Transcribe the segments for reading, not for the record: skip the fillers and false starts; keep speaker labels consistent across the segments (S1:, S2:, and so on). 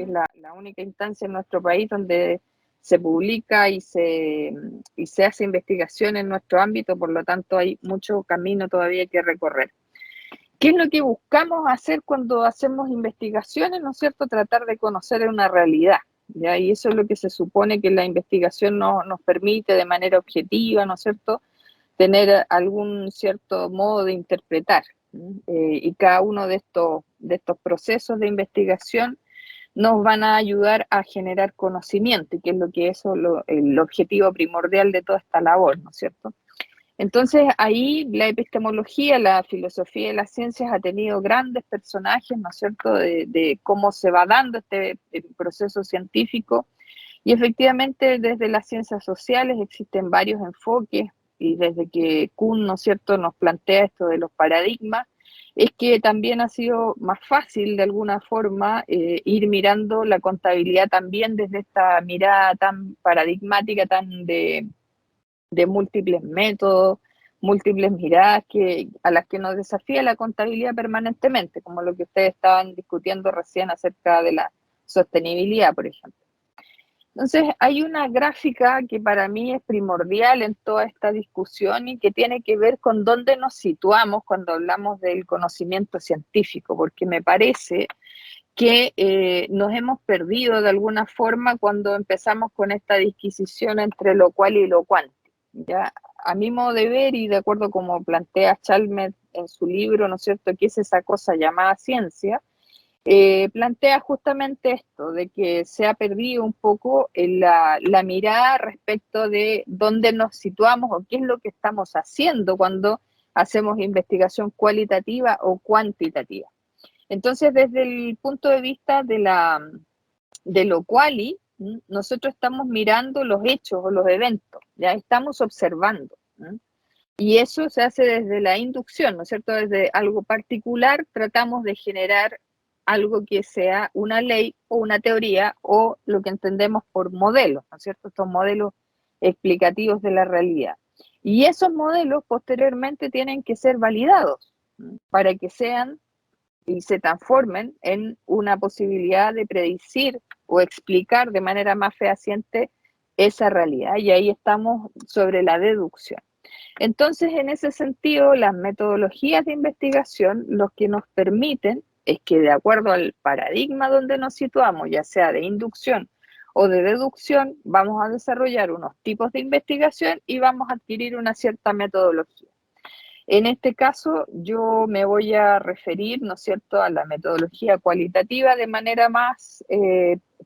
S1: es la única instancia en nuestro país donde se publica y se hace investigación en nuestro ámbito, por lo tanto hay mucho camino todavía que recorrer. ¿Qué es lo que buscamos hacer cuando hacemos investigaciones? ¿No es cierto? Tratar de conocer una realidad, ¿ya? Y eso es lo que se supone que la investigación nos permite de manera objetiva, ¿no es cierto?, tener algún cierto modo de interpretar. Y cada uno de estos procesos de investigación nos van a ayudar a generar conocimiento, y que es lo que es el objetivo primordial de toda esta labor, ¿no es cierto? Entonces ahí la epistemología, la filosofía de las ciencias ha tenido grandes personajes, ¿no es cierto?, de cómo se va dando este proceso científico, y efectivamente desde las ciencias sociales existen varios enfoques, y desde que Kuhn, ¿no es cierto?, nos plantea esto de los paradigmas, es que también ha sido más fácil de alguna forma ir mirando la contabilidad también desde esta mirada tan paradigmática, tan de múltiples métodos, múltiples miradas a las que nos desafía la contabilidad permanentemente, como lo que ustedes estaban discutiendo recién acerca de la sostenibilidad, por ejemplo. Entonces, hay una gráfica que para mí es primordial en toda esta discusión y que tiene que ver con dónde nos situamos cuando hablamos del conocimiento científico, porque me parece que nos hemos perdido de alguna forma cuando empezamos con esta disquisición entre lo cual y lo cuántico. ¿Ya? A mi modo de ver, y de acuerdo como plantea Chalmers en su libro, ¿no es cierto?, ¿qué es esa cosa llamada ciencia? Plantea justamente esto, de que se ha perdido un poco la mirada respecto de dónde nos situamos o qué es lo que estamos haciendo cuando hacemos investigación cualitativa o cuantitativa. Entonces, desde el punto de vista de lo quali, nosotros estamos mirando los hechos o los eventos, ya estamos observando. Y eso se hace desde la inducción, ¿no es cierto? Desde algo particular tratamos de generar algo que sea una ley o una teoría o lo que entendemos por modelos, ¿no es cierto? Estos modelos explicativos de la realidad. Y esos modelos posteriormente tienen que ser validados para que sean y se transformen en una posibilidad de predecir o explicar de manera más fehaciente esa realidad. Y ahí estamos sobre la deducción. Entonces, en ese sentido, las metodologías de investigación lo que nos permiten es que de acuerdo al paradigma donde nos situamos, ya sea de inducción o de deducción, vamos a desarrollar unos tipos de investigación y vamos a adquirir una cierta metodología. En este caso, yo me voy a referir, ¿no es cierto?, a la metodología cualitativa de manera más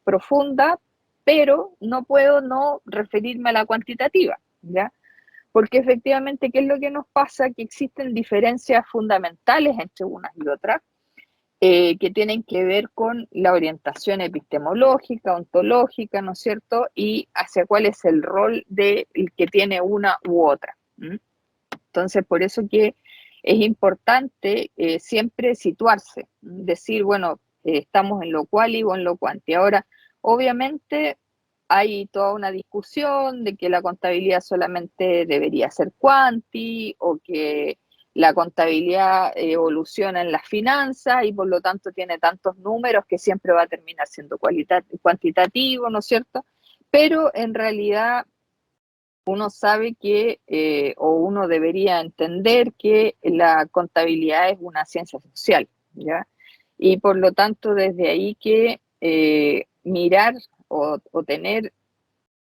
S1: profunda, pero no puedo no referirme a la cuantitativa, ¿ya? Porque efectivamente, ¿qué es lo que nos pasa? Que existen diferencias fundamentales entre unas y otras, que tienen que ver con la orientación epistemológica, ontológica, ¿no es cierto?, y hacia cuál es el rol que tiene una u otra. Entonces, por eso que es importante siempre situarse, decir, bueno, estamos en lo quali o en lo cuanti. Ahora, obviamente hay toda una discusión de que la contabilidad solamente debería ser cuanti o que la contabilidad evoluciona en las finanzas y por lo tanto tiene tantos números que siempre va a terminar siendo cuantitativo, ¿no es cierto? Pero en realidad uno sabe que, o uno debería entender que la contabilidad es una ciencia social, ¿ya? Y por lo tanto, desde ahí que mirar o tener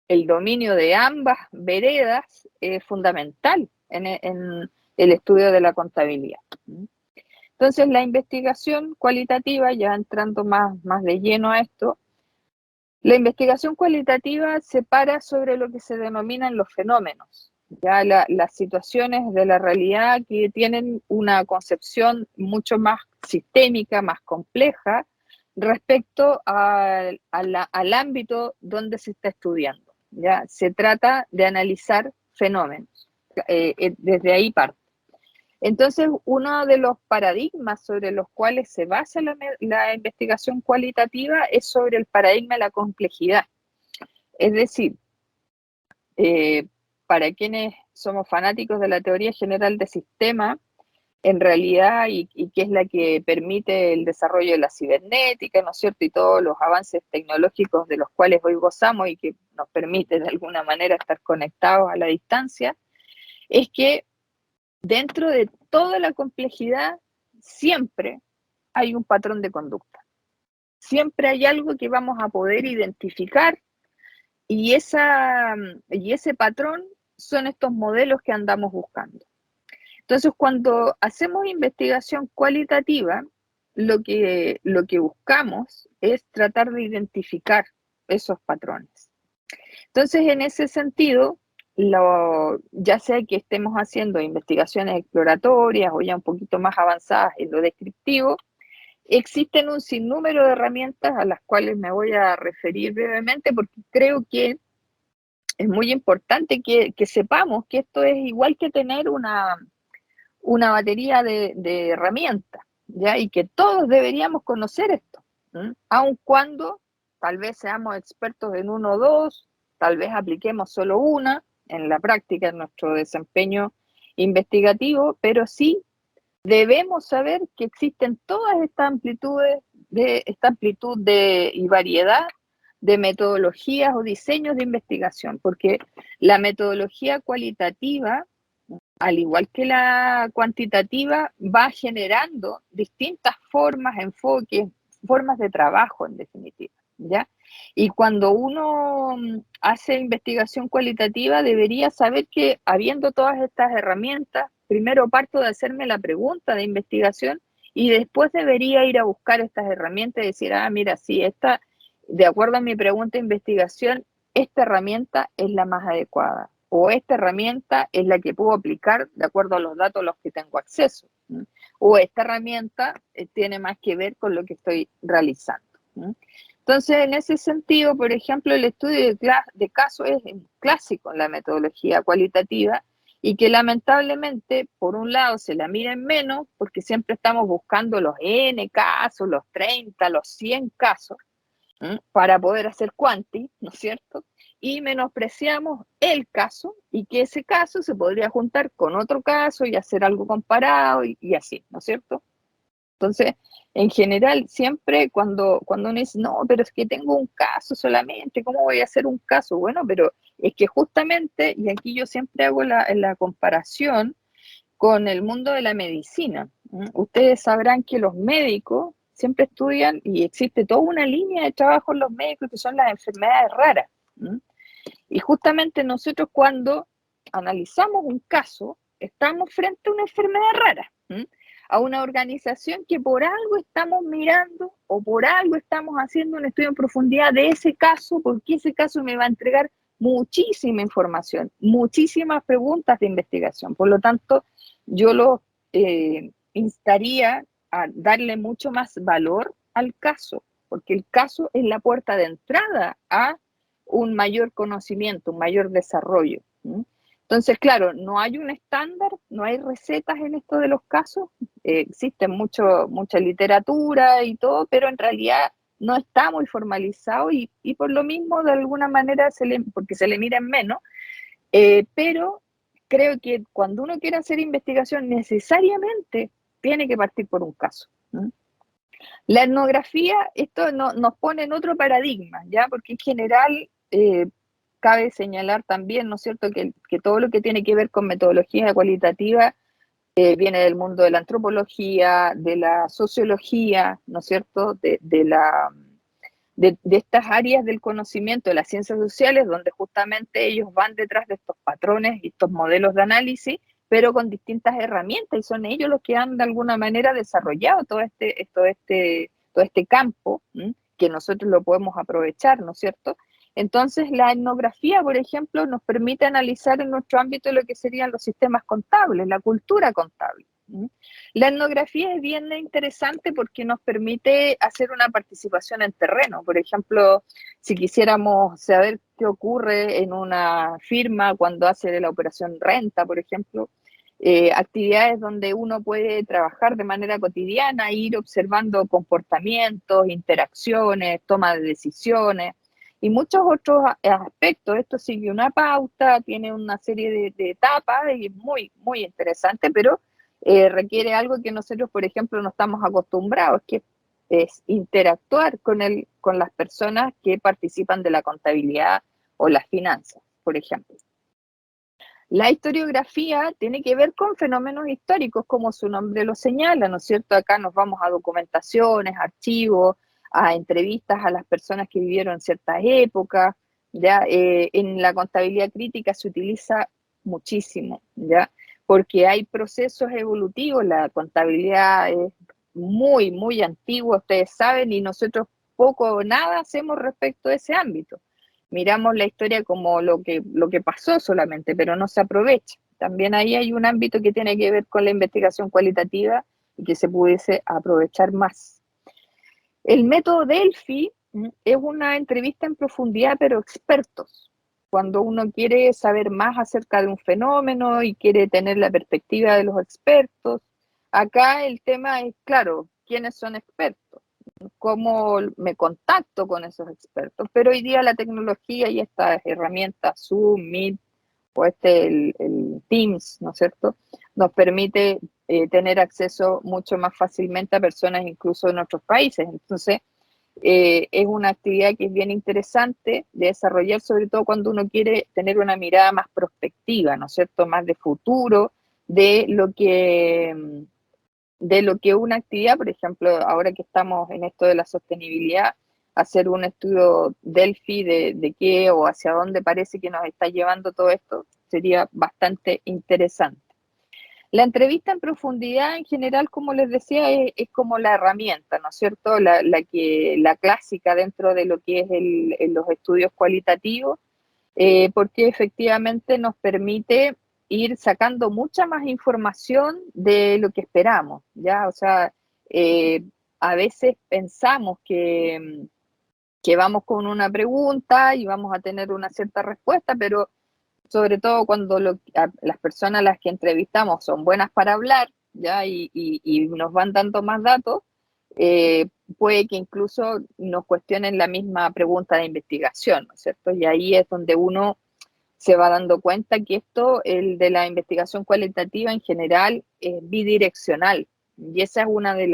S1: el dominio de ambas veredas es fundamental en el estudio de la contabilidad. Entonces, la investigación cualitativa, ya entrando más de lleno a esto, la investigación cualitativa se para sobre lo que se denominan los fenómenos, ya las situaciones de la realidad que tienen una concepción mucho más sistémica, más compleja, respecto al ámbito donde se está estudiando. ¿Ya? Se trata de analizar fenómenos, desde ahí parte. Entonces, uno de los paradigmas sobre los cuales se basa la investigación cualitativa es sobre el paradigma de la complejidad. Es decir, para quienes somos fanáticos de la teoría general de sistemas, en realidad y que es la que permite el desarrollo de la cibernética, ¿no es cierto? Y todos los avances tecnológicos de los cuales hoy gozamos y que nos permiten de alguna manera estar conectados a la distancia, es que dentro de toda la complejidad siempre hay un patrón de conducta. Siempre hay algo que vamos a poder identificar y ese patrón son estos modelos que andamos buscando. Entonces, cuando hacemos investigación cualitativa, lo que buscamos es tratar de identificar esos patrones. Entonces, en ese sentido, ya sea que estemos haciendo investigaciones exploratorias o ya un poquito más avanzadas en lo descriptivo, existen un sinnúmero de herramientas a las cuales me voy a referir brevemente porque creo que es muy importante que sepamos que esto es igual que tener una batería de herramientas, ¿ya? Y que todos deberíamos conocer esto, aun cuando tal vez seamos expertos en uno o dos, tal vez apliquemos solo una en la práctica, en nuestro desempeño investigativo, pero sí debemos saber que existen todas estas amplitudes, esta amplitud y variedad de metodologías o diseños de investigación, porque la metodología cualitativa, al igual que la cuantitativa, va generando distintas formas, enfoques, formas de trabajo en definitiva, ¿ya? Y cuando uno hace investigación cualitativa, debería saber que habiendo todas estas herramientas, primero parto de hacerme la pregunta de investigación y después debería ir a buscar estas herramientas y decir, ah, mira, sí, de acuerdo a mi pregunta de investigación, esta herramienta es la más adecuada o esta herramienta es la que puedo aplicar de acuerdo a los datos a los que tengo acceso, o esta herramienta tiene más que ver con lo que estoy realizando. Entonces, en ese sentido, por ejemplo, el estudio de caso es un clásico en la metodología cualitativa y que lamentablemente, por un lado, se la mira en menos porque siempre estamos buscando los N casos, los 30, los 100 casos, para poder hacer cuanti, ¿no es cierto? Y menospreciamos el caso y que ese caso se podría juntar con otro caso y hacer algo comparado y así, ¿no es cierto? Entonces, en general, siempre cuando uno dice, no, pero es que tengo un caso solamente, ¿cómo voy a hacer un caso? Bueno, pero es que justamente, y aquí yo siempre hago la comparación con el mundo de la medicina. Ustedes sabrán que los médicos siempre estudian y existe toda una línea de trabajo en los médicos que son las enfermedades raras. Y justamente nosotros cuando analizamos un caso, estamos frente a una enfermedad rara, a una organización que por algo estamos mirando o por algo estamos haciendo un estudio en profundidad de ese caso, porque ese caso me va a entregar muchísima información, muchísimas preguntas de investigación. Por lo tanto, yo los instaría a darle mucho más valor al caso, porque el caso es la puerta de entrada a un mayor conocimiento, un mayor desarrollo. Entonces, claro, no hay un estándar, no hay recetas en esto de los casos, existe mucha literatura y todo, pero en realidad no está muy formalizado y por lo mismo, de alguna manera, porque se le mira en menos, pero creo que cuando uno quiere hacer investigación, necesariamente tiene que partir por un caso. La etnografía, esto nos pone en otro paradigma, ¿ya? Porque en general cabe señalar también, ¿no es cierto?, que todo lo que tiene que ver con metodología cualitativa viene del mundo de la antropología, de la sociología, ¿no es cierto?, de estas áreas del conocimiento de las ciencias sociales, donde justamente ellos van detrás de estos patrones y estos modelos de análisis, pero con distintas herramientas, y son ellos los que han de alguna manera desarrollado todo este campo, que nosotros lo podemos aprovechar, ¿no es cierto? Entonces, la etnografía, por ejemplo, nos permite analizar en nuestro ámbito lo que serían los sistemas contables, la cultura contable. La etnografía es bien interesante porque nos permite hacer una participación en terreno. Por ejemplo, si quisiéramos saber qué ocurre en una firma cuando hace la operación renta, por ejemplo, actividades donde uno puede trabajar de manera cotidiana, ir observando comportamientos, interacciones, toma de decisiones y muchos otros aspectos. Esto sigue una pauta, tiene una serie de etapas y es muy, muy interesante, pero requiere algo que nosotros, por ejemplo, no estamos acostumbrados, que es interactuar con las personas que participan de la contabilidad o las finanzas, por ejemplo. La historiografía tiene que ver con fenómenos históricos, como su nombre lo señala, ¿no es cierto? Acá nos vamos a documentaciones, archivos, a entrevistas a las personas que vivieron ciertas épocas, ¿ya? En la contabilidad crítica se utiliza muchísimo, ¿ya? Porque hay procesos evolutivos, la contabilidad es muy, muy antigua, ustedes saben, y nosotros poco o nada hacemos respecto a ese ámbito. Miramos la historia como lo que pasó solamente, pero no se aprovecha. También ahí hay un ámbito que tiene que ver con la investigación cualitativa y que se pudiese aprovechar más. El método Delphi es una entrevista en profundidad, pero expertos. Cuando uno quiere saber más acerca de un fenómeno y quiere tener la perspectiva de los expertos, acá el tema es, claro, ¿quiénes son expertos? ¿Cómo me contacto con esos expertos? Pero hoy día la tecnología y estas herramientas, Zoom, Meet, o el Teams, ¿no es cierto?, nos permite tener acceso mucho más fácilmente a personas incluso en otros países. Entonces, es una actividad que es bien interesante de desarrollar, sobre todo cuando uno quiere tener una mirada más prospectiva, ¿no es cierto?, más de futuro, de lo que una actividad, por ejemplo, ahora que estamos en esto de la sostenibilidad, hacer un estudio Delphi de qué o hacia dónde parece que nos está llevando todo esto, sería bastante interesante. La entrevista en profundidad en general, como les decía, es como la herramienta, ¿no es cierto? La clásica dentro de lo que es los estudios cualitativos, porque efectivamente nos permite ir sacando mucha más información de lo que esperamos, ¿ya? O sea, eh, a veces pensamos que vamos con una pregunta y vamos a tener una cierta respuesta, pero sobre todo cuando las personas a las que entrevistamos son buenas para hablar, ¿ya? Y nos van dando más datos, eh, puede que incluso nos cuestionen la misma pregunta de investigación, ¿no es cierto? Y ahí es donde uno se va dando cuenta que esto, el de la investigación cualitativa en general, es bidireccional. Y ese es uno de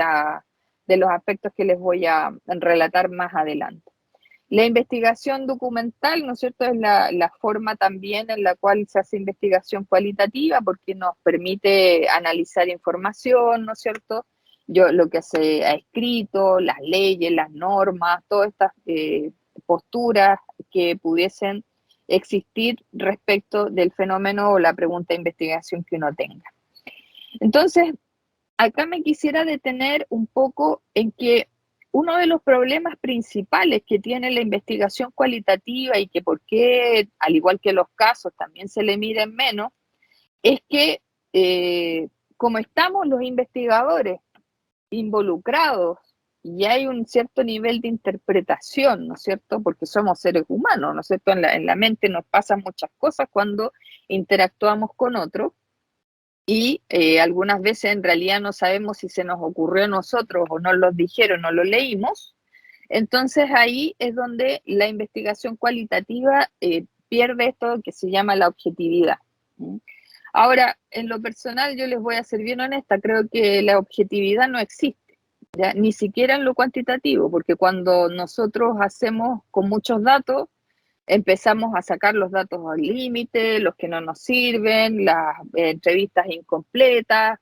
S1: los aspectos que les voy a relatar más adelante. La investigación documental, ¿no es cierto?, es la forma también en la cual se hace investigación cualitativa, porque nos permite analizar información, ¿no es cierto? Lo que se ha escrito, las leyes, las normas, todas estas posturas que pudiesen existir respecto del fenómeno o la pregunta de investigación que uno tenga. Entonces, acá me quisiera detener un poco en que uno de los problemas principales que tiene la investigación cualitativa y que por qué, al igual que los casos, también se le miden menos, es que como estamos los investigadores involucrados y hay un cierto nivel de interpretación, ¿no es cierto? Porque somos seres humanos, ¿no es cierto? En la mente nos pasan muchas cosas cuando interactuamos con otros y algunas veces en realidad no sabemos si se nos ocurrió a nosotros o nos lo dijeron o lo leímos. Entonces ahí es donde la investigación cualitativa pierde esto que se llama la objetividad. Ahora, en lo personal yo les voy a ser bien honesta, creo que la objetividad no existe, ¿ya? Ni siquiera en lo cuantitativo, porque cuando nosotros hacemos con muchos datos, empezamos a sacar los datos al límite, los que no nos sirven, las entrevistas incompletas.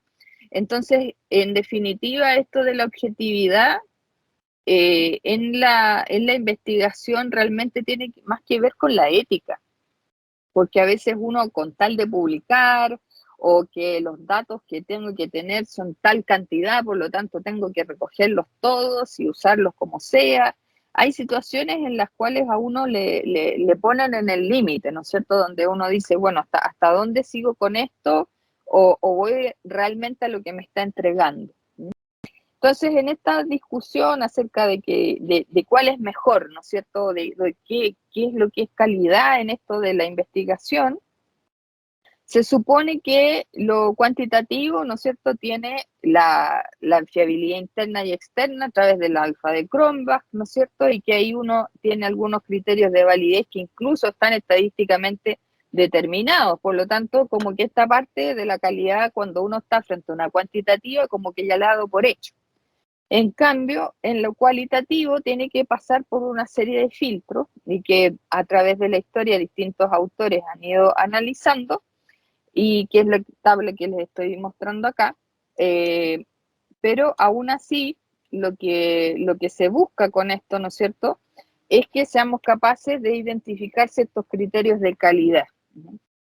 S1: Entonces, en definitiva, esto de la objetividad en la investigación realmente tiene más que ver con la ética, porque a veces uno con tal de publicar o que los datos que tengo que tener son tal cantidad, por lo tanto tengo que recogerlos todos y usarlos como sea. Hay situaciones en las cuales a uno le ponen en el límite, ¿no es cierto? Donde uno dice, bueno, ¿hasta dónde sigo con esto? O voy realmente a lo que me está entregando. Entonces, en esta discusión acerca de cuál es mejor, ¿no es cierto?, de qué es lo que es calidad en esto de la investigación, se supone que lo cuantitativo, ¿no es cierto?, tiene la fiabilidad interna y externa a través del alfa de Cronbach, ¿no es cierto?, y que ahí uno tiene algunos criterios de validez que incluso están estadísticamente determinados. Por lo tanto, como que esta parte de la calidad, cuando uno está frente a una cuantitativa, como que ya la ha dado por hecho. En cambio, en lo cualitativo tiene que pasar por una serie de filtros y que a través de la historia distintos autores han ido analizando y que es la tabla que les estoy mostrando acá. Pero aún así, lo que se busca con esto, ¿no es cierto?, es que seamos capaces de identificar ciertos criterios de calidad.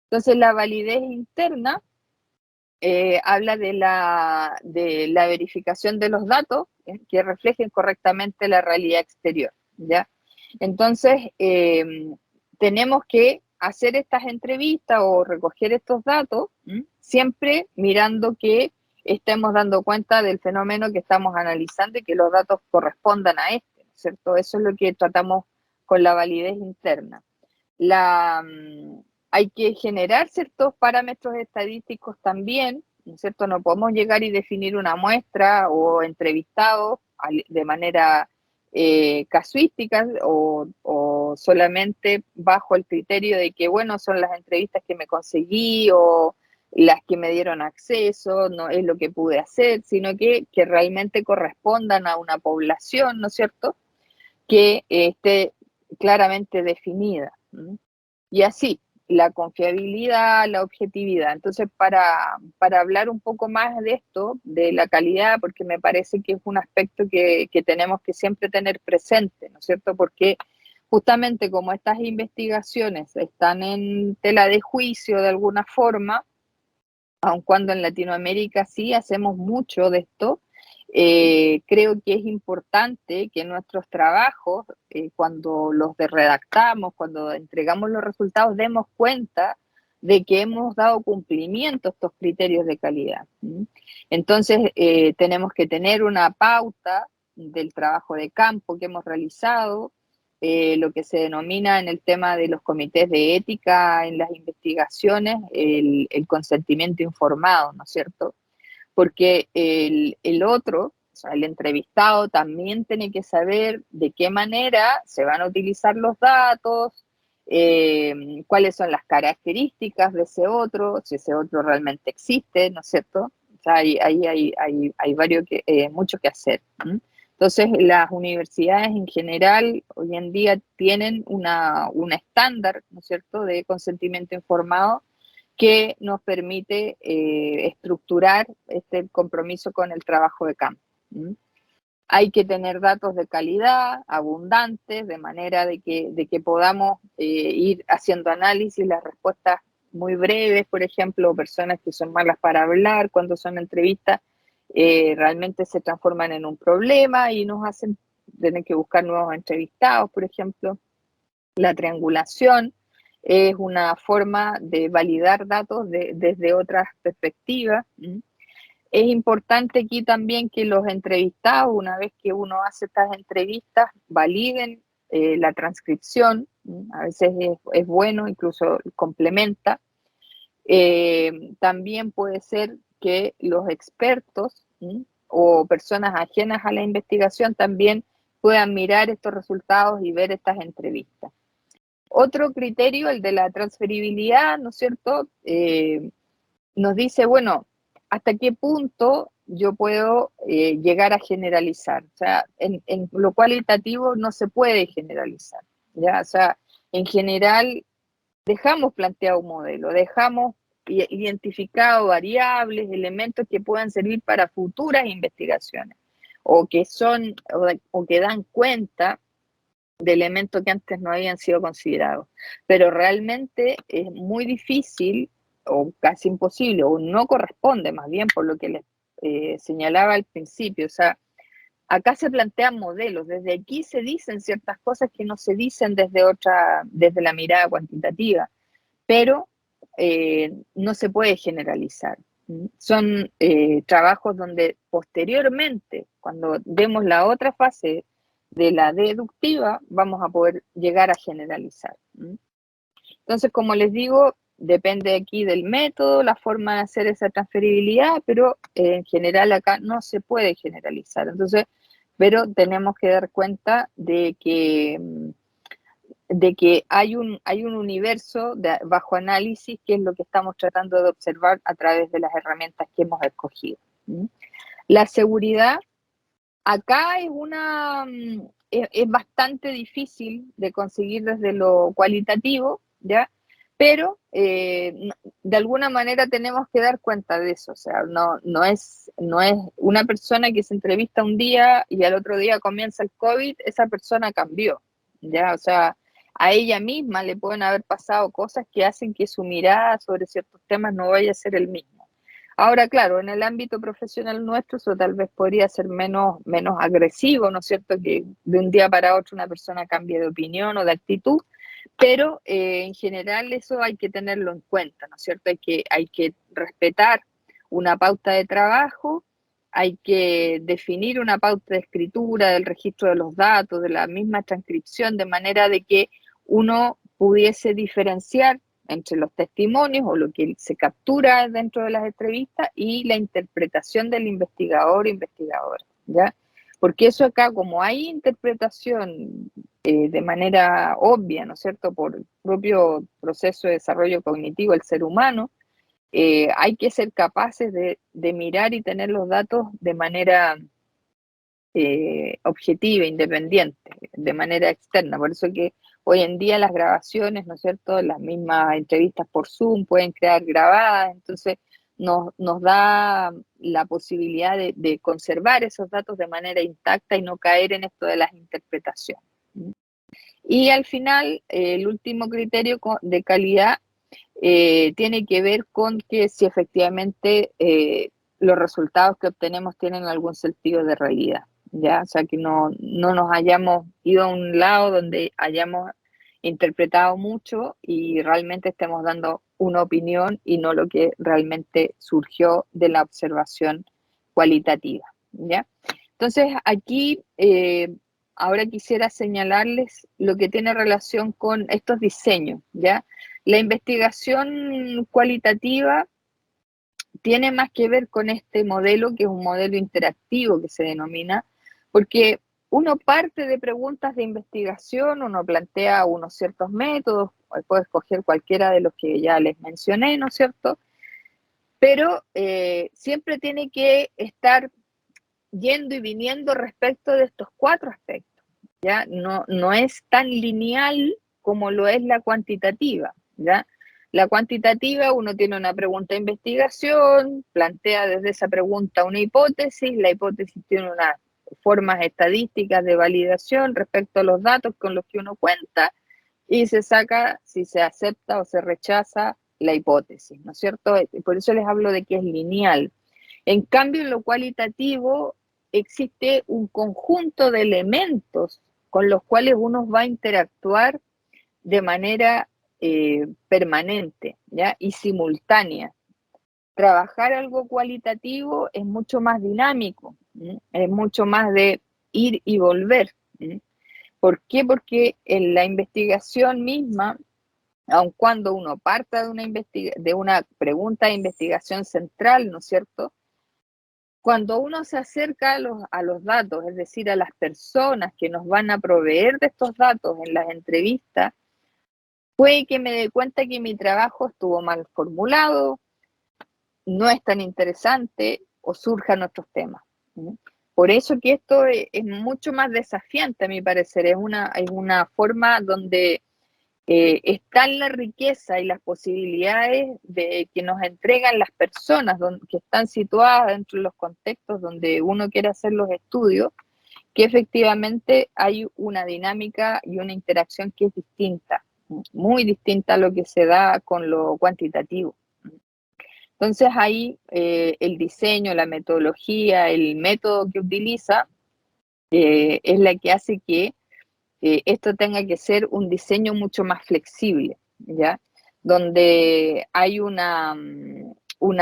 S1: Entonces, la validez interna habla de la verificación de los datos que reflejen correctamente la realidad exterior, ¿ya? Entonces, tenemos que hacer estas entrevistas o recoger estos datos, siempre mirando que estemos dando cuenta del fenómeno que estamos analizando y que los datos correspondan a este, ¿no es cierto? Eso es lo que tratamos con la validez interna. Hay que generar ciertos parámetros estadísticos también, ¿no es cierto? No podemos llegar y definir una muestra o entrevistados de manera casuística o solamente bajo el criterio de que, bueno, son las entrevistas que me conseguí o las que me dieron acceso, no es lo que pude hacer, sino que realmente correspondan a una población, ¿no es cierto?, que esté claramente definida. Y así, la confiabilidad, la objetividad. Entonces, para hablar un poco más de esto, de la calidad, porque me parece que es un aspecto que tenemos que siempre tener presente, ¿no es cierto? Porque justamente como estas investigaciones están en tela de juicio de alguna forma, aun cuando en Latinoamérica sí hacemos mucho de esto, creo que es importante que nuestros trabajos, cuando los redactamos, cuando entregamos los resultados, demos cuenta de que hemos dado cumplimiento a estos criterios de calidad. Entonces, tenemos que tener una pauta del trabajo de campo que hemos realizado, lo que se denomina en el tema de los comités de ética en las investigaciones, el consentimiento informado, ¿no es cierto? Porque el otro, o sea, el entrevistado, también tiene que saber de qué manera se van a utilizar los datos, cuáles son las características de ese otro, si ese otro realmente existe, ¿no es cierto? O sea, hay mucho que hacer. Entonces, las universidades en general hoy en día tienen un estándar, ¿no es cierto?, de consentimiento informado que nos permite estructurar este compromiso con el trabajo de campo. Hay que tener datos de calidad, abundantes, de manera de que podamos ir haciendo análisis, las respuestas muy breves, por ejemplo, personas que son malas para hablar cuando son entrevistas, realmente se transforman en un problema y nos hacen tener que buscar nuevos entrevistados, por ejemplo. La triangulación es una forma de validar datos desde otras perspectivas. Es importante aquí también que los entrevistados, una vez que uno hace estas entrevistas, validen la transcripción. A veces es bueno, incluso complementa. También puede ser que los expertos o personas ajenas a la investigación también puedan mirar estos resultados y ver estas entrevistas. Otro criterio, el de la transferibilidad, ¿no es cierto? Nos dice, bueno, ¿hasta qué punto yo puedo llegar a generalizar? O sea, en lo cualitativo no se puede generalizar, ¿ya? O sea, en general dejamos planteado un modelo, dejamos identificado variables, elementos que puedan servir para futuras investigaciones o que son o que dan cuenta de elementos que antes no habían sido considerados. Pero realmente es muy difícil o casi imposible, o no corresponde más bien por lo que les señalaba al principio. O sea, acá se plantean modelos, desde aquí se dicen ciertas cosas que no se dicen desde la mirada cuantitativa, pero no se puede generalizar. Son trabajos donde posteriormente, cuando vemos la otra fase de la deductiva, vamos a poder llegar a generalizar. Entonces, como les digo, depende aquí del método, la forma de hacer esa transferibilidad, pero en general acá no se puede generalizar. Entonces, pero tenemos que dar cuenta de que de que hay un universo bajo análisis, que es lo que estamos tratando de observar a través de las herramientas que hemos escogido. La seguridad acá es bastante difícil de conseguir desde lo cualitativo, ¿ya? Pero de alguna manera tenemos que dar cuenta de eso, o sea, no es una persona que se entrevista un día y al otro día comienza el COVID, esa persona cambió, ¿ya? O sea, a ella misma le pueden haber pasado cosas que hacen que su mirada sobre ciertos temas no vaya a ser el mismo. Ahora, claro, en el ámbito profesional nuestro eso tal vez podría ser menos agresivo, ¿no es cierto? Que de un día para otro una persona cambie de opinión o de actitud, pero en general eso hay que tenerlo en cuenta, ¿no es cierto? Hay que respetar una pauta de trabajo, hay que definir una pauta de escritura, del registro de los datos, de la misma transcripción, de manera de que uno pudiese diferenciar entre los testimonios o lo que se captura dentro de las entrevistas y la interpretación del investigador o investigadora, ¿ya? Porque eso acá, como hay interpretación de manera obvia, ¿no es cierto?, por el propio proceso de desarrollo cognitivo del ser humano, hay que ser capaces de mirar y tener los datos de manera objetiva, independiente, de manera externa. Por eso que hoy en día las grabaciones, ¿no es cierto?, las mismas entrevistas por Zoom pueden quedar grabadas, entonces nos da la posibilidad de conservar esos datos de manera intacta y no caer en esto de las interpretaciones. Y al final, el último criterio de calidad tiene que ver con que si efectivamente los resultados que obtenemos tienen algún sentido de realidad, ¿ya? O sea, que no nos hayamos ido a un lado donde hayamos interpretado mucho y realmente estemos dando una opinión y no lo que realmente surgió de la observación cualitativa, ¿ya? Entonces, aquí ahora quisiera señalarles lo que tiene relación con estos diseños, ¿ya? La investigación cualitativa tiene más que ver con este modelo, que es un modelo interactivo que se denomina, porque uno parte de preguntas de investigación, uno plantea unos ciertos métodos, puede escoger cualquiera de los que ya les mencioné, ¿no es cierto? Pero siempre tiene que estar yendo y viniendo respecto de estos 4 aspectos, ¿ya? No es tan lineal como lo es la cuantitativa, ¿ya? La cuantitativa, uno tiene una pregunta de investigación, plantea desde esa pregunta una hipótesis, la hipótesis tiene unas formas estadísticas de validación respecto a los datos con los que uno cuenta y se saca si se acepta o se rechaza la hipótesis, ¿no es cierto? Por eso les hablo de que es lineal. En cambio, en lo cualitativo existe un conjunto de elementos con los cuales uno va a interactuar de manera permanente, ¿ya? Y simultánea. Trabajar algo cualitativo es mucho más dinámico, ¿sí? Es mucho más de ir y volver, ¿sí? ¿Por qué? Porque en la investigación misma, aun cuando uno parta de una pregunta de investigación central, ¿no es cierto? Cuando uno se acerca a los datos, es decir, a las personas que nos van a proveer de estos datos en las entrevistas, puede que me dé cuenta que mi trabajo estuvo mal formulado, no es tan interesante o surjan otros temas. Por eso que esto es mucho más desafiante, a mi parecer, es una forma donde está la riqueza y las posibilidades de que nos entregan las personas que están situadas dentro de los contextos donde uno quiere hacer los estudios, que efectivamente hay una dinámica y una interacción que es distinta, muy distinta a lo que se da con lo cuantitativo. Entonces ahí el diseño, la metodología, el método que utiliza es la que hace que esto tenga que ser un diseño mucho más flexible, ¿ya? Donde hay una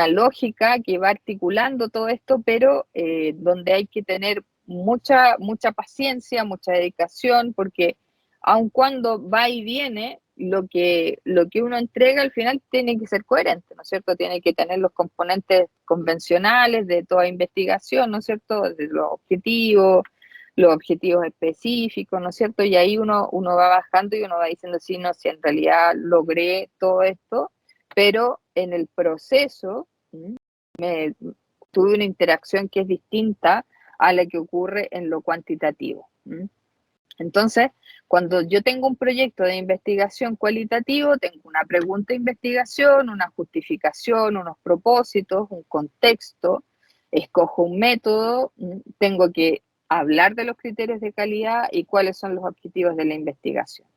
S1: lógica que va articulando todo esto, pero donde hay que tener mucha paciencia, mucha dedicación, porque aun cuando va y viene, lo que uno entrega al final tiene que ser coherente, ¿no es cierto? Tiene que tener los componentes convencionales de toda investigación, ¿no es cierto? De los objetivos, los objetivos específicos, ¿no es cierto? Y ahí uno va bajando y uno va diciendo, sí, no, si en realidad logré todo esto, pero en el proceso tuve una interacción que es distinta a la que ocurre en lo cuantitativo. Entonces, cuando yo tengo un proyecto de investigación cualitativo, tengo una pregunta de investigación, una justificación, unos propósitos, un contexto, escojo un método, tengo que hablar de los criterios de calidad y cuáles son los objetivos de la investigación.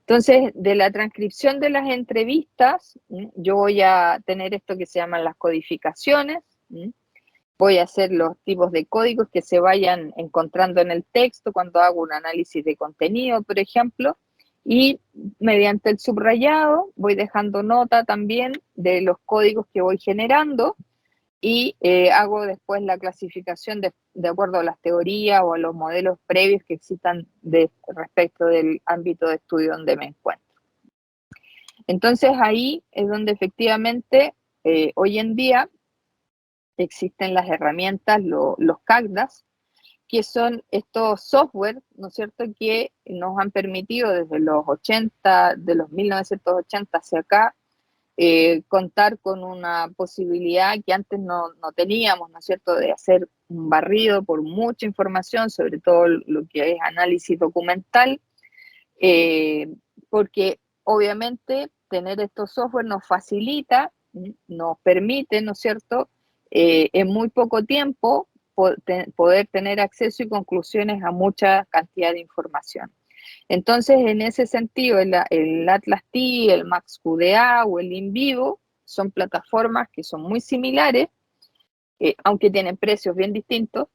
S1: Entonces, de la transcripción de las entrevistas, yo voy a tener esto que se llaman las codificaciones. Voy a hacer los tipos de códigos que se vayan encontrando en el texto cuando hago un análisis de contenido, por ejemplo, y mediante el subrayado voy dejando nota también de los códigos que voy generando y hago después la clasificación de acuerdo a las teorías o a los modelos previos que existan respecto del ámbito de estudio donde me encuentro. Entonces ahí es donde efectivamente hoy en día existen las herramientas, los CACDAS, que son estos software, ¿no es cierto?, que nos han permitido desde los 80, de los 1980 hacia acá, contar con una posibilidad que antes no teníamos, ¿no es cierto?, de hacer un barrido por mucha información, sobre todo lo que es análisis documental, porque obviamente tener estos software nos facilita, nos permite, ¿no es cierto?, en muy poco tiempo poder tener acceso y conclusiones a mucha cantidad de información. Entonces, en ese sentido, el Atlas T, el MaxQDA o el InVivo son plataformas que son muy similares, aunque tienen precios bien distintos,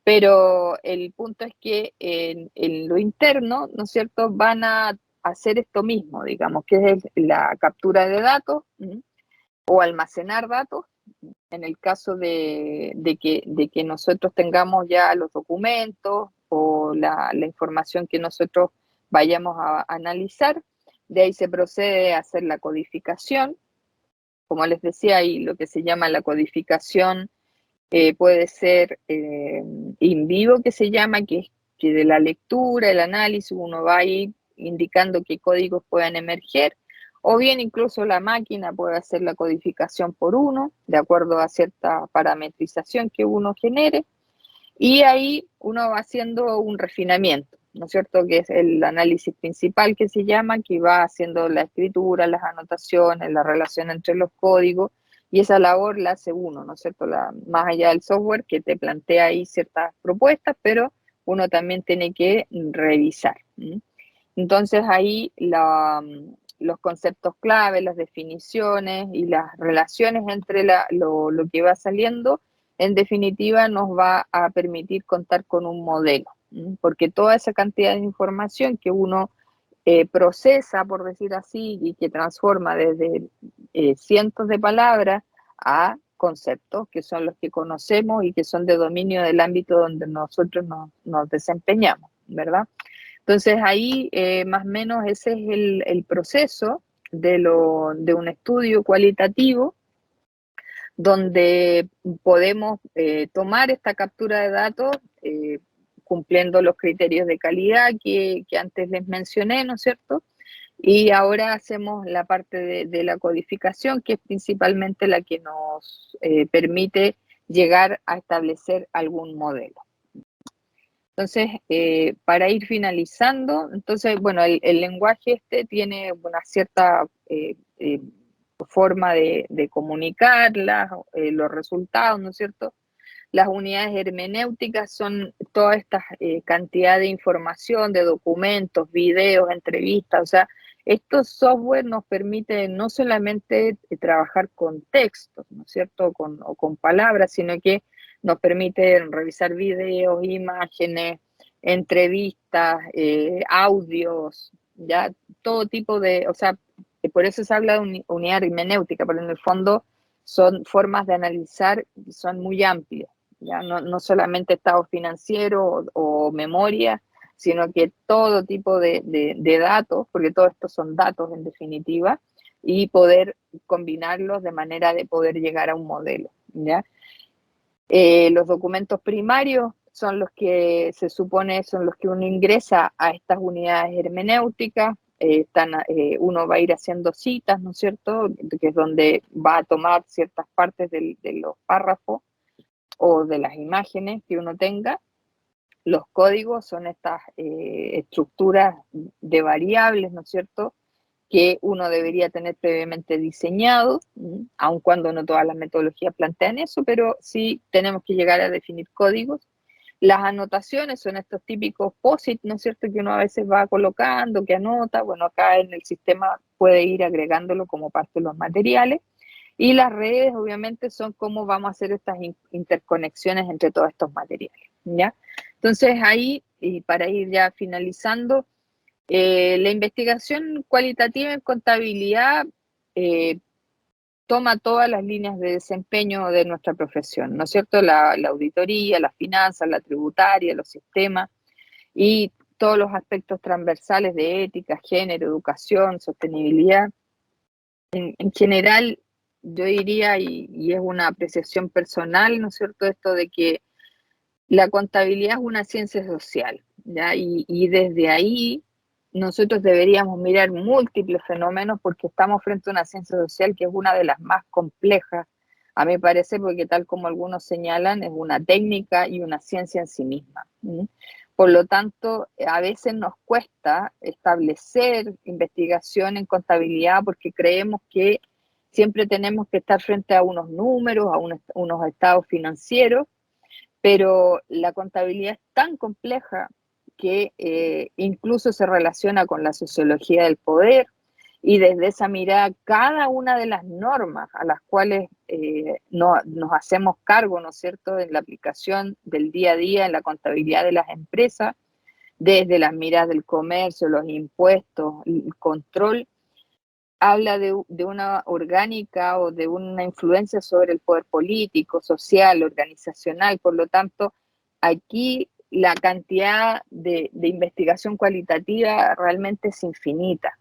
S1: pero el punto es que en lo interno, ¿no es cierto?, van a hacer esto mismo, digamos, que es la captura de datos o almacenar datos, en el caso de que nosotros tengamos ya los documentos o la información que nosotros vayamos a analizar. De ahí se procede a hacer la codificación. Como les decía, ahí lo que se llama la codificación puede ser in vivo, que se llama, que es que de la lectura, el análisis, uno va ahí indicando qué códigos puedan emerger, o bien incluso la máquina puede hacer la codificación por uno, de acuerdo a cierta parametrización que uno genere, y ahí uno va haciendo un refinamiento, ¿no es cierto?, que es el análisis principal que se llama, que va haciendo la escritura, las anotaciones, la relación entre los códigos, y esa labor la hace uno, ¿no es cierto?, más allá del software que te plantea ahí ciertas propuestas, pero uno también tiene que revisar. Entonces ahí los conceptos clave, las definiciones y las relaciones entre lo que va saliendo, en definitiva nos va a permitir contar con un modelo, porque toda esa cantidad de información que uno procesa, por decir así, y que transforma desde cientos de palabras a conceptos que son los que conocemos y que son de dominio del ámbito donde nosotros nos desempeñamos, ¿verdad? Entonces ahí más o menos ese es el proceso de un estudio cualitativo donde podemos tomar esta captura de datos cumpliendo los criterios de calidad que antes les mencioné, ¿no es cierto? Y ahora hacemos la parte de la codificación, que es principalmente la que nos permite llegar a establecer algún modelo. Entonces, para ir finalizando, entonces, bueno, el lenguaje este tiene una cierta forma de comunicar los resultados, ¿no es cierto? Las unidades hermenéuticas son toda esta cantidad de información, de documentos, videos, entrevistas, o sea, estos software nos permiten no solamente trabajar con textos, ¿no es cierto?, o con palabras, sino que nos permiten revisar videos, imágenes, entrevistas, audios, ya todo tipo de, o sea, por eso se habla de unidad hermenéutica, pero en el fondo son formas de analizar que son muy amplias, ya no solamente estado financiero o memoria, sino que todo tipo de datos, porque todo esto son datos en definitiva, y poder combinarlos de manera de poder llegar a un modelo, ¿ya? Los documentos primarios son los que se supone son los que uno ingresa a estas unidades hermenéuticas. Uno va a ir haciendo citas, ¿no es cierto?, que es donde va a tomar ciertas partes de los párrafos o de las imágenes que uno tenga. Los códigos son estas estructuras de variables, ¿no es cierto?, que uno debería tener previamente diseñado, aun cuando no todas las metodologías plantean eso, pero sí tenemos que llegar a definir códigos. Las anotaciones son estos típicos POSIT, ¿no es cierto?, que uno a veces va colocando, que anota. Bueno, acá en el sistema puede ir agregándolo como parte de los materiales. Y las redes, obviamente, son cómo vamos a hacer estas interconexiones entre todos estos materiales, ¿ya? Entonces, ahí, y para ir ya finalizando, la investigación cualitativa en contabilidad toma todas las líneas de desempeño de nuestra profesión, ¿no es cierto? La auditoría, las finanzas, la tributaria, los sistemas y todos los aspectos transversales de ética, género, educación, sostenibilidad. En general, yo diría, y es una apreciación personal, ¿no es cierto?, esto de que la contabilidad es una ciencia social, ¿ya? Y desde ahí nosotros deberíamos mirar múltiples fenómenos porque estamos frente a una ciencia social que es una de las más complejas, a mi parecer, porque tal como algunos señalan, es una técnica y una ciencia en sí misma. Por lo tanto, a veces nos cuesta establecer investigación en contabilidad porque creemos que siempre tenemos que estar frente a unos números, a unos estados financieros, pero la contabilidad es tan compleja que incluso se relaciona con la sociología del poder, y desde esa mirada cada una de las normas a las cuales nos hacemos cargo, ¿no es cierto?, en la aplicación del día a día en la contabilidad de las empresas, desde las miradas del comercio, los impuestos, el control, habla de una orgánica o de una influencia sobre el poder político, social, organizacional. Por lo tanto, aquí la cantidad de investigación cualitativa realmente es infinita.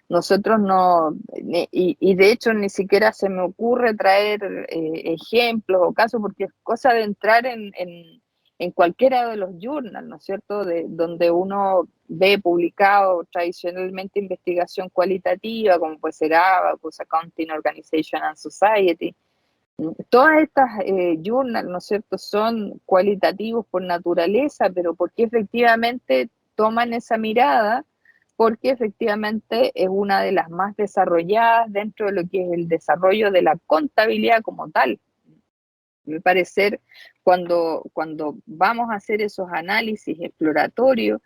S1: Nosotros no, y de hecho ni siquiera se me ocurre traer ejemplos o casos, porque es cosa de entrar en cualquiera de los journals, ¿no es cierto?, donde uno ve publicado tradicionalmente investigación cualitativa, como puede ser Abacus, Accounting Organization and Society. Todas estas journals, ¿no es cierto?, son cualitativos por naturaleza, pero porque efectivamente toman esa mirada, porque efectivamente es una de las más desarrolladas dentro de lo que es el desarrollo de la contabilidad como tal. A mi parecer, cuando vamos a hacer esos análisis exploratorios,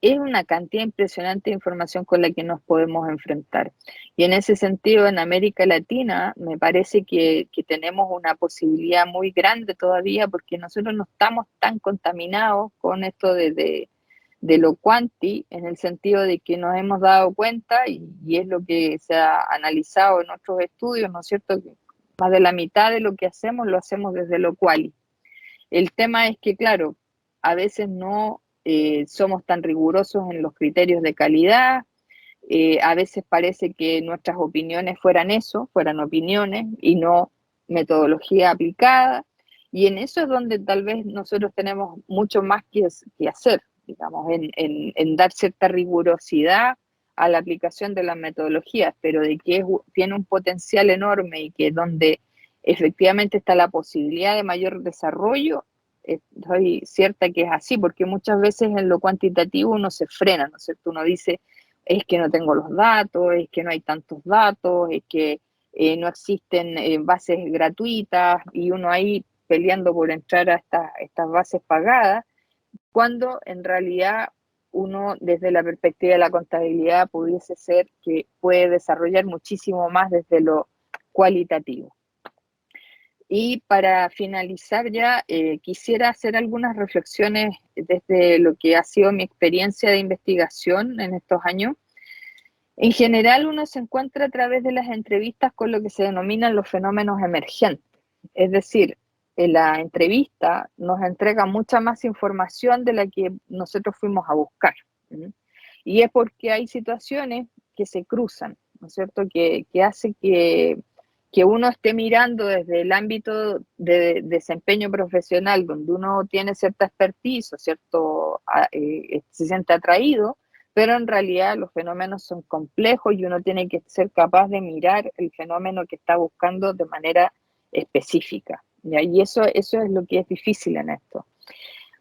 S1: es una cantidad impresionante de información con la que nos podemos enfrentar. Y en ese sentido, en América Latina, me parece que tenemos una posibilidad muy grande todavía, porque nosotros no estamos tan contaminados con esto de lo cuanti, en el sentido de que nos hemos dado cuenta, y es lo que se ha analizado en otros estudios, ¿no es cierto?, que más de la mitad de lo que hacemos lo hacemos desde lo quali. El tema es que, claro, a veces no somos tan rigurosos en los criterios de calidad, a veces parece que nuestras opiniones fueran eso, fueran opiniones y no metodología aplicada, y en eso es donde tal vez nosotros tenemos mucho más que hacer, digamos, en dar cierta rigurosidad a la aplicación de las metodologías, pero de que tiene un potencial enorme y que donde efectivamente está la posibilidad de mayor desarrollo, estoy cierta que es así, porque muchas veces en lo cuantitativo uno se frena, ¿no es cierto? Uno dice, es que no tengo los datos, es que no hay tantos datos, es que no existen bases gratuitas, y uno ahí peleando por entrar a estas bases pagadas, cuando en realidad uno desde la perspectiva de la contabilidad pudiese ser que puede desarrollar muchísimo más desde lo cualitativo. Y para finalizar ya, quisiera hacer algunas reflexiones desde lo que ha sido mi experiencia de investigación en estos años. En general, uno se encuentra a través de las entrevistas con lo que se denominan los fenómenos emergentes. Es decir, en la entrevista nos entrega mucha más información de la que nosotros fuimos a buscar. Y es porque hay situaciones que se cruzan, ¿no es cierto?, que hace que uno esté mirando desde el ámbito de desempeño profesional, donde uno tiene cierta expertise, se siente atraído, pero en realidad los fenómenos son complejos y uno tiene que ser capaz de mirar el fenómeno que está buscando de manera específica. ¿Ya? Y eso es lo que es difícil en esto.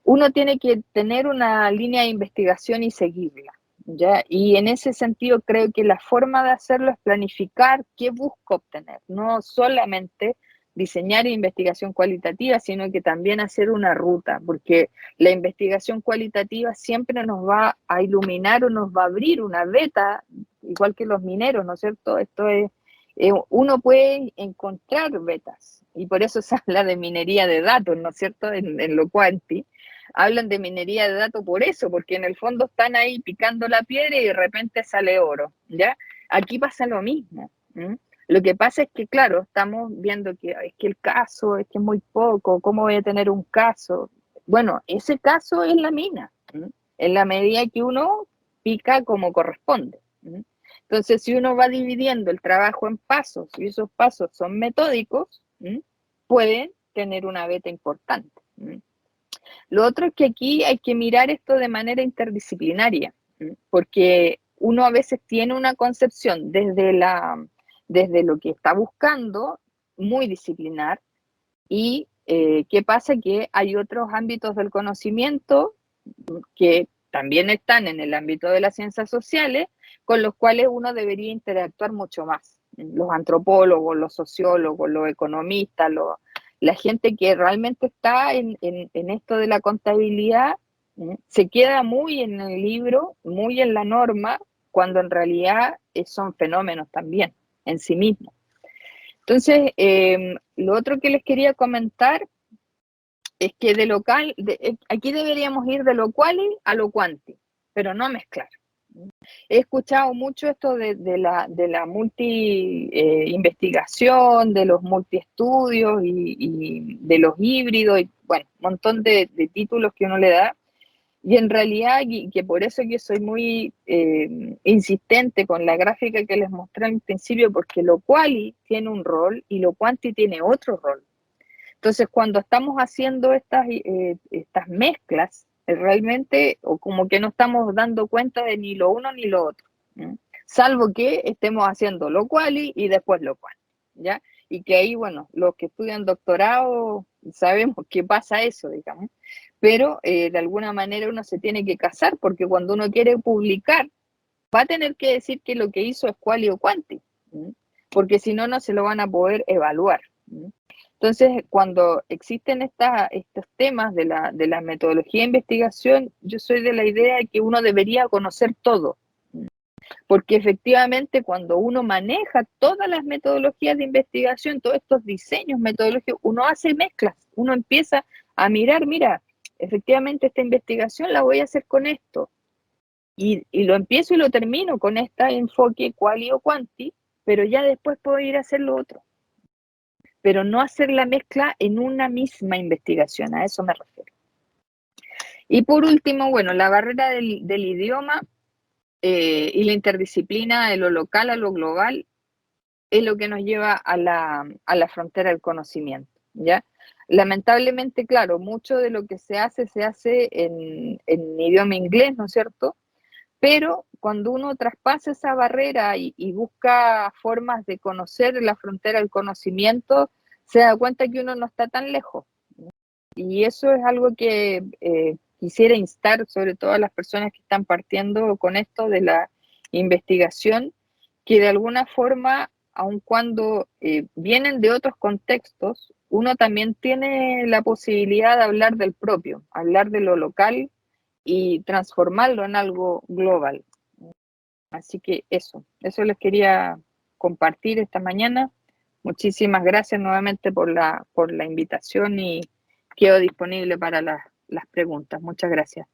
S1: Uno tiene que tener una línea de investigación y seguirla. ¿Ya? Y en ese sentido creo que la forma de hacerlo es planificar qué busco obtener, no solamente diseñar investigación cualitativa, sino que también hacer una ruta, porque la investigación cualitativa siempre nos va a iluminar o nos va a abrir una beta, igual que los mineros, ¿no es cierto? Esto es, uno puede encontrar betas, y por eso se habla de minería de datos, ¿no es cierto?, en lo cuanti. Hablan de minería de datos por eso, porque en el fondo están ahí picando la piedra y de repente sale oro, ¿ya? Aquí pasa lo mismo. ¿Mm? Lo que pasa es que, claro, estamos viendo que es que el caso es que es muy poco, ¿cómo voy a tener un caso? Bueno, ese caso es la mina, ¿Mm? En la medida que uno pica como corresponde. ¿Mm? Entonces, si uno va dividiendo el trabajo en pasos y esos pasos son metódicos, ¿Mm? Pueden tener una beta importante. ¿Mm? Lo otro es que aquí hay que mirar esto de manera interdisciplinaria, porque uno a veces tiene una concepción desde lo que está buscando, muy disciplinar, y ¿qué pasa? Que hay otros ámbitos del conocimiento que también están en el ámbito de las ciencias sociales, con los cuales uno debería interactuar mucho más. Los antropólogos, los sociólogos, los economistas, la gente que realmente está en esto de la contabilidad, se queda muy en el libro, muy en la norma, cuando en realidad son fenómenos también en sí mismos. Entonces, lo otro que les quería comentar es que aquí deberíamos ir de lo quali a lo quanti, pero no mezclar. He escuchado mucho esto de la multi-investigación, de los multi-estudios y de los híbridos, y bueno, un montón de títulos que uno le da. Y en realidad, y que por eso que soy muy insistente con la gráfica que les mostré al principio, porque lo quali tiene un rol y lo quanti tiene otro rol. Entonces, cuando estamos haciendo estas mezclas, realmente, o como que no estamos dando cuenta de ni lo uno ni lo otro, ¿sí? Salvo que estemos haciendo lo quali y después lo quanti, ¿ya? Y que ahí, bueno, los que estudian doctorado sabemos que pasa eso, digamos, pero de alguna manera uno se tiene que casar, porque cuando uno quiere publicar, va a tener que decir que lo que hizo es quali o quanti, ¿sí? Porque si no, no se lo van a poder evaluar, ¿sí? Entonces, cuando existen estos temas de la metodología de investigación, yo soy de la idea de que uno debería conocer todo, porque efectivamente cuando uno maneja todas las metodologías de investigación, todos estos diseños metodológicos, uno hace mezclas, uno empieza a mirar, mira, efectivamente esta investigación la voy a hacer con esto, y lo empiezo y lo termino con este enfoque quali o quanti, pero ya después puedo ir a hacer lo otro. Pero no hacer la mezcla en una misma investigación, a eso me refiero. Y por último, bueno, la barrera del idioma y la interdisciplina de lo local a lo global es lo que nos lleva a la frontera del conocimiento, ¿ya? Lamentablemente, claro, mucho de lo que se hace en idioma inglés, ¿no es cierto? Pero cuando uno traspasa esa barrera y busca formas de conocer la frontera del conocimiento, se da cuenta que uno no está tan lejos. Y eso es algo que quisiera instar sobre todo a las personas que están partiendo con esto de la investigación, que de alguna forma, aun cuando vienen de otros contextos, uno también tiene la posibilidad de hablar del propio, hablar de lo local y transformarlo en algo global. Así que eso les quería compartir esta mañana. Muchísimas gracias nuevamente por la invitación y quedo disponible para las preguntas. Muchas gracias.